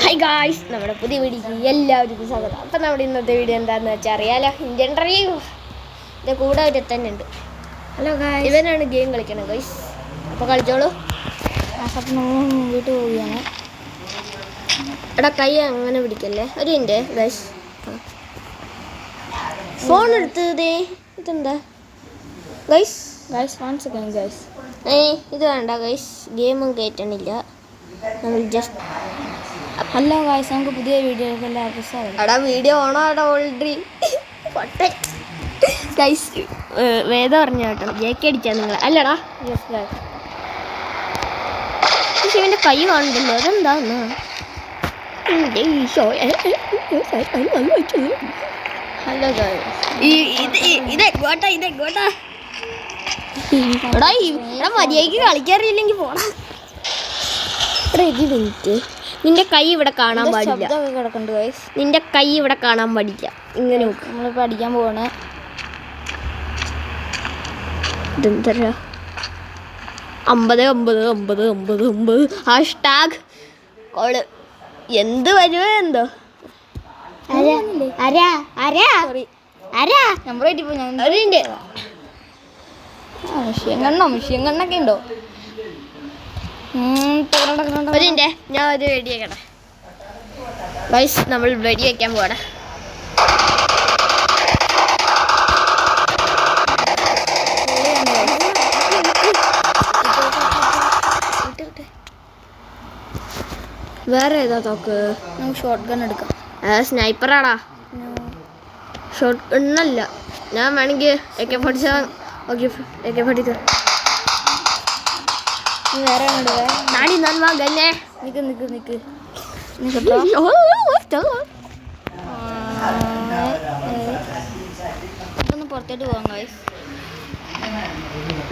Hi guys, നമ്മുടെ പുതിയ വീഡിയോക്ക് എല്ലാവർക്കും സ്വാഗതം. അപ്പം നമ്മുടെ ഇന്നത്തെ വീഡിയോ എന്താണെന്ന് വെച്ചാൽ അറിയാലോ, ഇന്ത്യൻ ഡ്രീം. ഇതിൻ്റെ കൂടെ ഒരു തന്നെ ഉണ്ട്. ഹലോ ഗായ്സ്, ഇവനാണ് ഗെയിം കളിക്കണത് ഗൈസ്. അപ്പോൾ കളിച്ചോളൂ. അപ്പം നമ്മൾ മുമ്പോട്ട് പോവുകയാണ്. എടാ കൈ അങ്ങനെ പിടിക്കല്ലേ, ഒരു മിനിറ്റ് ഗൈസ്. ഫോൺ എടുത്തതേ ഇതെന്താ ഗൈസ്? Guys 1 second guys. ഇത് വേണ്ട ഗൈസ്, ഗെയിമും കയറ്റണില്ല. നമ്മൾ ജസ്റ്റ് ഹലോ ഗായ്സ്, നമുക്ക് പുതിയ വീഡിയോയിലേക്ക് എല്ലാവർക്കും സ്വാഗതം. എടാ വീഡിയോ ഓണോ എടാ ഓൾറെഡി ഗൈസ്. വേദം പറഞ്ഞു കേട്ടോ, ജേക്ക് അടിച്ചാ നിങ്ങൾ അല്ലടാ. Yes guys. പക്ഷെ ഇവൻ്റെ കൈ കാണുന്നില്ലല്ലോ, അതെന്താന്ന്? ഹലോ ഗൈസ്, ഇതെങ്ങോട്ടാ ഇതെങ്ങോട്ടാ? എടാ ഇവിടെ മര്യാദയ്ക്ക് കളിക്കാറില്ലെങ്കിൽ പോടാ. ഒരു മിനിറ്റ്, നിന്റെ കൈ ഇവിടെ കാണാൻ പാടില്ല. കിടക്കുന്നുണ്ട് ഗൈസ്, നിന്റെ കൈ ഇവിടെ കാണാൻ പാടില്ല. ഇങ്ങനെ നോക്ക്. നമ്മളിപ്പോൾ അടിക്കാൻ പോവാണ്. ഇതെന്തരാ? 50 ഹാഷ്ടാഗ് കോള് എന്ത് വരുമോ എന്തോ. നമ്പർ ആയിട്ട് ഇപ്പോൾ ഞാൻ അതിൻ്റെ മിഷ്യൻ കണ്ണൊക്കെ ഉണ്ടോ? അതിൻ്റെ ഞാൻ ഒരു വെടി വെക്കട്ടെ ഗൈസ്. നമ്മൾ വെടി വയ്ക്കാൻ പോകണേ. വേറെ ഏതാ തോക്ക്? നമുക്ക് ഷോർട്ട് ഗൺ എടുക്കാം. സ്നൈപ്പറാടാ, ഷോർട്ട് ഗണ്ണല്ല. ഞാൻ വേണമെങ്കിൽ AK-47 AK-47 വേറെ നാടി ഞാൻ വാങ്ങല്ലേ. നിൽക്ക് ഒന്ന് പുറത്തോട്ട് പോകാം ഗൈസ്.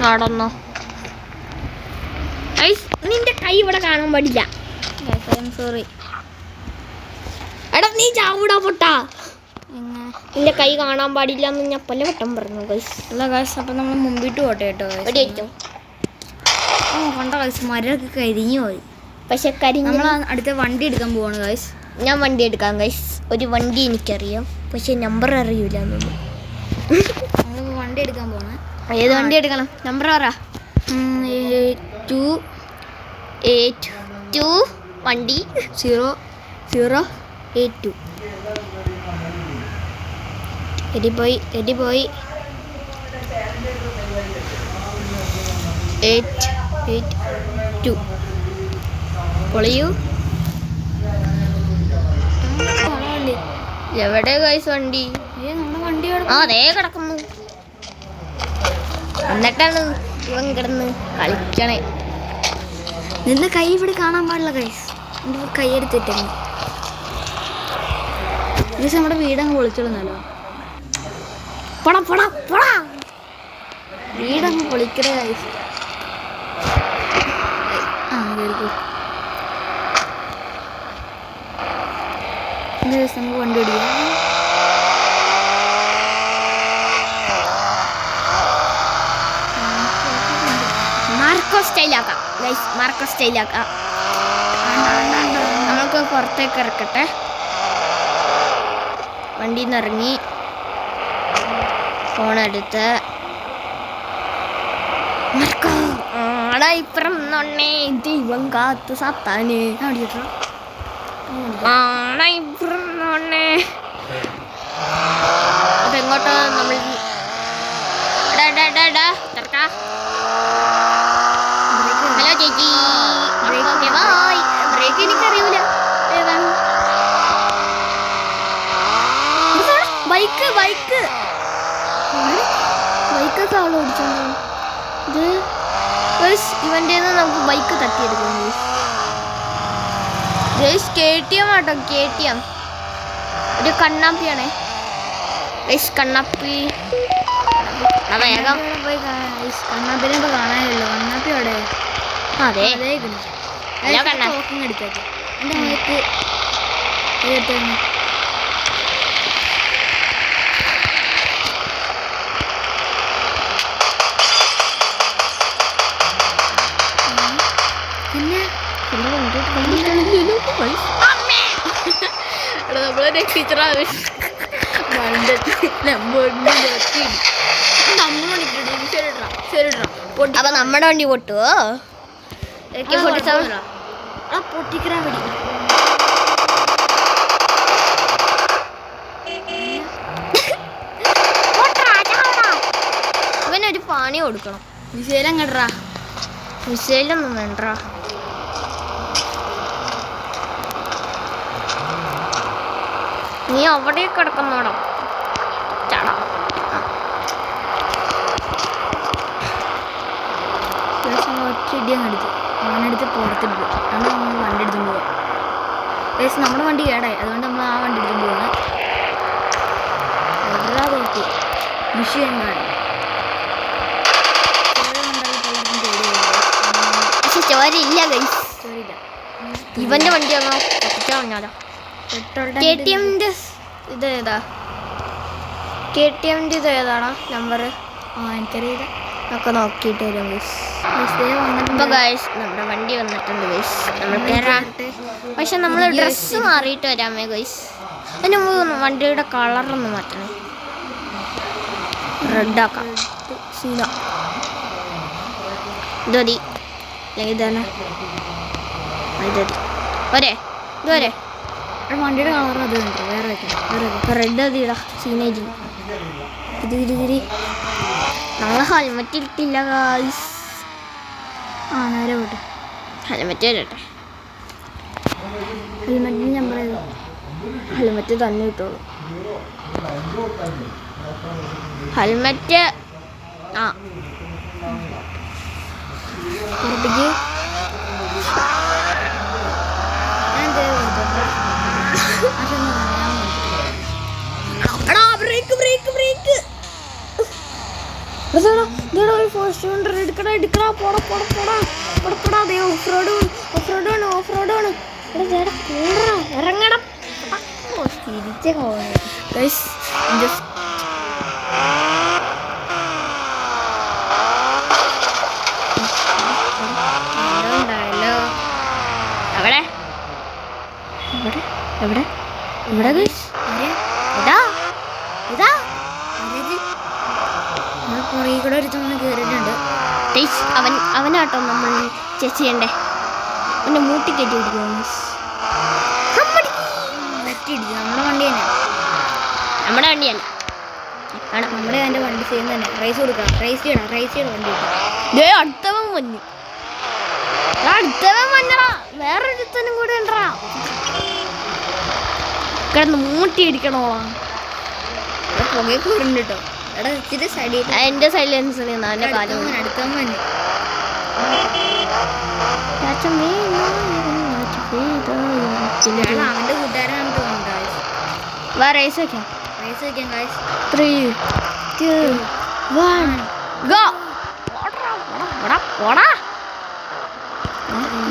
നടന്നോ ഗൈസ്, നിന്റെ കൈ ഇവിടെ കാണാൻ പാടില്ല. I am sorry. എടാ നീ ചാവൂടാ പൊട്ടാ. എങ്ങനെ നിന്റെ കൈ കാണാൻ പാടില്ല എന്ന് ഞാൻ പലവട്ടം പറഞ്ഞു ഗൈസ്. അല്ല ഗൈസ്, അപ്പം നമ്മൾ മുമ്പിട്ട് പോട്ടെ കേട്ടോ. വെടി വെക്കും. കണ്ട ഗൈസ്, മരമൊക്കെ കരിഞ്ഞു പോയി. പക്ഷെ നമ്മൾ അടുത്ത വണ്ടി എടുക്കാൻ പോവാണ് ഗൈസ്. ഞാൻ വണ്ടി എടുക്കാം ഗൈസ്. ഒരു വണ്ടി എനിക്കറിയാം, പക്ഷെ നമ്പർ അറിയില്ല എന്നൊന്നും. നമ്മൾ വണ്ടി എടുക്കാൻ പോവാണ്. ഏത് വണ്ടി എടുക്കണം? നമ്പർ പറ. 282 വണ്ടി 0082. എടിപ്പോയി 882 പൊളിയൂ. എവിടെ ഗൈസ് വണ്ടി? നമ്മുടെ വണ്ടി അതേ കിടക്കുന്നു. എന്നിട്ടാണ് ഇവൻ കിടന്ന് കളിക്കണേ. നിന്റെ കൈ ഇവിടെ കാണാൻ പാടില്ല ഗൈസ്. എൻ്റെ കൈ എടുത്തിട്ടുണ്ട് ഗൈസ്. നമ്മുടെ വീടങ്ങ് പൊളിച്ചിടുന്നല്ലോ. വീടങ്ങ് പൊളിക്കണേ ഗൈസ്. നമുക്ക് വണ്ടി ഓടിക്കാം. മാർക്കോ സ്റ്റൈലാക്കാം. നമുക്ക് പുറത്തേക്ക് ഇറക്കട്ടെ. വണ്ടിയിൽ നിന്ന് ഇറങ്ങി ഫോണെടുത്ത് ആടാ ഇപ്പുറം നൊണ്ണേ ദൈവം കാത്ത് സാത്താന്. ആടാ ഇപ്പുറം നൊണ്ണേ. അപ്പൊ എങ്ങോട്ടാ നമ്മൾ? ഹലോ ചേച്ചി, ബ്രേക്ക് എനിക്കറിയൂല ഏതാണ്. ബൈക്കൊക്കെ ആള് ഓടിച്ചോണ്ട് ഇത് ഇവൻ്റെ നമുക്ക് ബൈക്ക് തട്ടിയെടുക്കും. KTM ആട്ടോ, KTM ഒരു കണ്ണാപ്പിയാണേ കണ്ണാപ്പി. വേഗം കണ്ണാപ്പിനെ ഇപ്പൊ കാണാനില്ലല്ലോ. കണ്ണാപ്പി അവിടെ അതെ എടുത്തേക്ക്. എൻ്റെ മുഖത്ത് എടുത്തേക്ക്. പിന്നെ നമ്മളെ രക്ഷിച്ചറാണ് അപ്പൊ നമ്മുടെ വണ്ടി പൊട്ടുവോ? പൊട്ടിക്കറാ വെടി. ഇവനൊരു പാണി കൊടുക്കണം. വിശേലം കണ്ടാ വിശേലൊന്നും വേണ്ട. നീ അവിടെ കിടക്കുന്നോടോ ചാടാ. ഒറ്റയിടിയാൻ കടിച്ചു. അവനെടുത്ത് പുറത്തിട്ടു. അതുകൊണ്ട് നമ്മൾ വണ്ടി എടുത്തുകൊണ്ട് പോകാം. ഏകദേശം നമ്മുടെ വണ്ടി കേടായി, അതുകൊണ്ട് നമ്മൾ ആ വണ്ടി എടുത്തുകൊണ്ട് പോകണം. എടാ തോട്ടി വിഷയം എന്താണ്? പക്ഷെ ചോരയില്ല ഗൈസ്. ചോരില്ല. ഇവന്റെ വണ്ടി വന്നോ പറഞ്ഞാലോ. KTM-ന്റെ ഇത് ഏതാ? KTM-ന്റെ ഇത് ഏതാണോ നമ്പർ? എനിക്കറിയില്ല. ഒക്കെ നോക്കിയിട്ട് വരും ഗൈസ്. ഇപ്പൊ ഗൈസ് നമ്മുടെ വണ്ടി വന്നിട്ടുണ്ട് ഗൈസ്. നമ്മൾ കയറാം. പക്ഷെ നമ്മൾ ഡ്രസ്സ് മാറിയിട്ട് വരാമേ ഗൈസ്. അതിന് മുമ്പ് വണ്ടിയുടെ കളറൊന്ന് മാറ്റണേ. റെഡാക്കാം. ശീല ഇത് മതി. അല്ലെങ്കിൽ ഇതാണ് ഇത് മതി. ഒരേ ഇതുവരെ വണ്ടിയുടെ കളർ അത് കണ്ടു. വേറെ റെഡ് അതിടാ. സീനേജ് ഇത് ഞങ്ങൾ ഹെൽമെറ്റ് ഇട്ടില്ല ഗൈസ്. നേരെ പോട്ടെ. ഹെൽമെറ്റ് ഇടട്ടെ. ഹെൽമെറ്റിന് നമ്പർ ചെയ്തു. ഹെൽമെറ്റ് തന്നെ കിട്ടുള്ളൂ. ഹെൽമെറ്റ് പുറത്തേക്ക് എടുക്കടാ പോടാ പോടാ പോടാ പോടാ പോടാ. അതേ ഓഫ് റോഡാണ് ഓഫ് റോഡാണ്. ഇറങ്ങണം. തിരിച്ചേ ഉണ്ടായല്ലോ. എവിടെ എവിടെ എവിടെ എവിടെ ഗൈസ്? ഇതാ ഇതാ പുറകെ കൂടെ ഒരു തവണ കയറിയിട്ടുണ്ട്. അവനാട്ടോ നമ്മൾ ചെക്ക് ചെയ്യണ്ടേ. അവൻ്റെ മൂട്ടി കയറ്റി പിടിക്കും. നമ്മുടെ വണ്ടി തന്നെ. നമ്മുടെ വണ്ടിയല്ല ആണ് നമ്മുടെ എൻ്റെ വണ്ടി സെയിം തന്നെ. റൈസ് കൊടുക്കാം. റൈസ് ചെയ്യണം വണ്ടി കൊടുക്കാം. അടുത്തവൻ വന്നു. അടുത്തവൻ വന്നടാ. വേറൊരുത്തനും കൂടെ ഉണ്ടാ. കിടന്ന് മൂട്ടി ഇരിക്കണോളാ. പുകയെ കയറുന്നുണ്ട് കേട്ടോ. എടാ ഇച്ചിരി സൈഡിൽ എൻ്റെ സൈലൻസ് അവൻ്റെ കാലം അടുക്കാൻ വേണ്ടി അവൻ്റെ കൂട്ടുകാരാണ് തോന്നുന്നുണ്ട്. റൈസ് വെക്കാം. റൈസ് വെക്കാം ഗൈസ്. 3, 2, 1 ഗോ.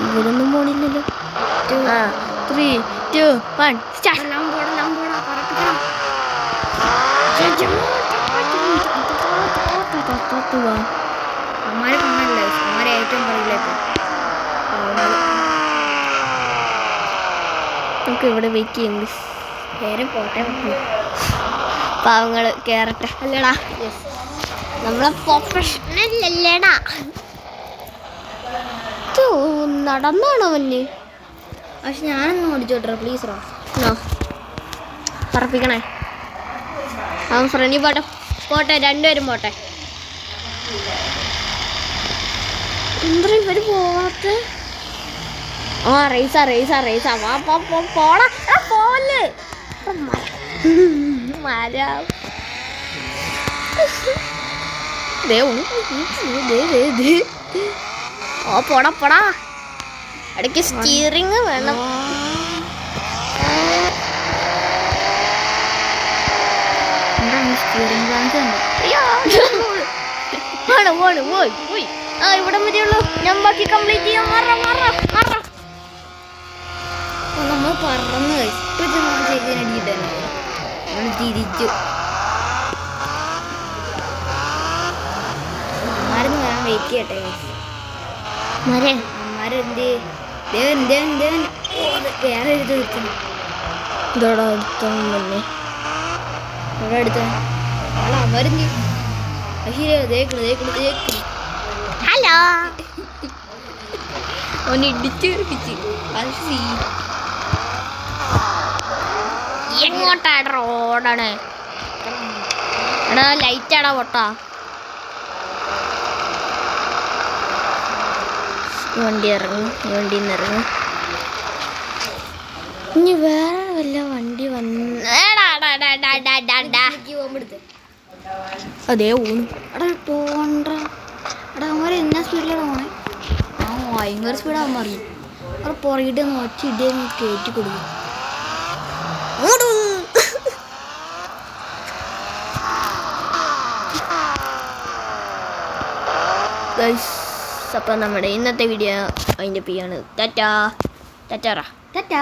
ഇവരൊന്നും പോണില്ലല്ലോ. 3, 2, 1 സ്റ്റാർട്ട്. അമ്മാരെ കാണാനില്ല. അമ്മാരെ ഏറ്റവും പുറകിലേക്ക് നമുക്ക് ഇവിടെ വെയിറ്റ് ചെയ്യും. പേര് പോട്ടെ. പാവങ്ങൾ കേറട്ടെ. അല്ലടാ നമ്മളെ പ്രൊഫഷണൽ അല്ലേടാ. നടന്നാണോ അവന്? പക്ഷെ ഞാനൊന്നും ഓടിച്ചോട്ടെ പ്ലീസ് റോ. പറപ്പിക്കണേ. അവൻ ഫ്രണ്ടിൽ പോട്ടെ. രണ്ടുപേരും പോട്ടെ. എന്താ ഇവര് പോവാത്ത? റേസാ വാ പോടാ. പോവല്ലേ പോടാ. ഇടയ്ക്ക് സ്റ്റിയറിങ് വേണം. പോയി ഇവിടെ മതിയുള്ളൂ. ഞാൻ ബാക്കി കംപ്ലീറ്റ് ചെയ്യാം. നമ്മൾ പറന്ന് ചെയ്തതിനടിയിട്ടല്ലേ നമ്മൾ തിരിച്ചു. അമ്മാരെന്ന് വരാൻ വെയിറ്റ് ചെയ്യട്ടെ. അമ്മാരെന്ത് ദേവൻ ദേവൻ ദേവൻ വേറെ എഴുതി നിർത്തുന്നു. ഇതോടെ അടുത്ത മുന്നേ അവിടെ അടുത്ത അമരുന്തി ശരിയാ തേക്കിള് ഹലോ അവന് ഇടിച്ച് കയറിപ്പിച്ച് അത് എങ്ങോട്ടാണ് റോഡാണ് എടാ ലൈറ്റാടാ പൊട്ടാ ഈ വണ്ടി ഇറങ്ങും ഈ വണ്ടിയിൽ നിന്ന് ഇറങ്ങും ഇനി വേറെ വല്ല വണ്ടി പോകുമ്പോഴത്തെ അതേ ഊണു എടാ പോണ്ട എടാ അവന്മാരെ എന്നാ സ്പീഡിലാണ് പോണേ ആ ഭയങ്കര സ്പീഡാകുമ്പോൾ അറിയും അവിടെ പുറകിട്ട് ഒറ്റ ഇടിയൊന്ന് കയറ്റി കൊടുക്കും. ഗൈസ് അപ്പോൾ നമ്മുടെ ഇന്നത്തെ വീഡിയോ അതിൻ്റെ ചെയ്യാണ് ടാറ്റാ ടാറ്റാറാ ടാറ്റാ.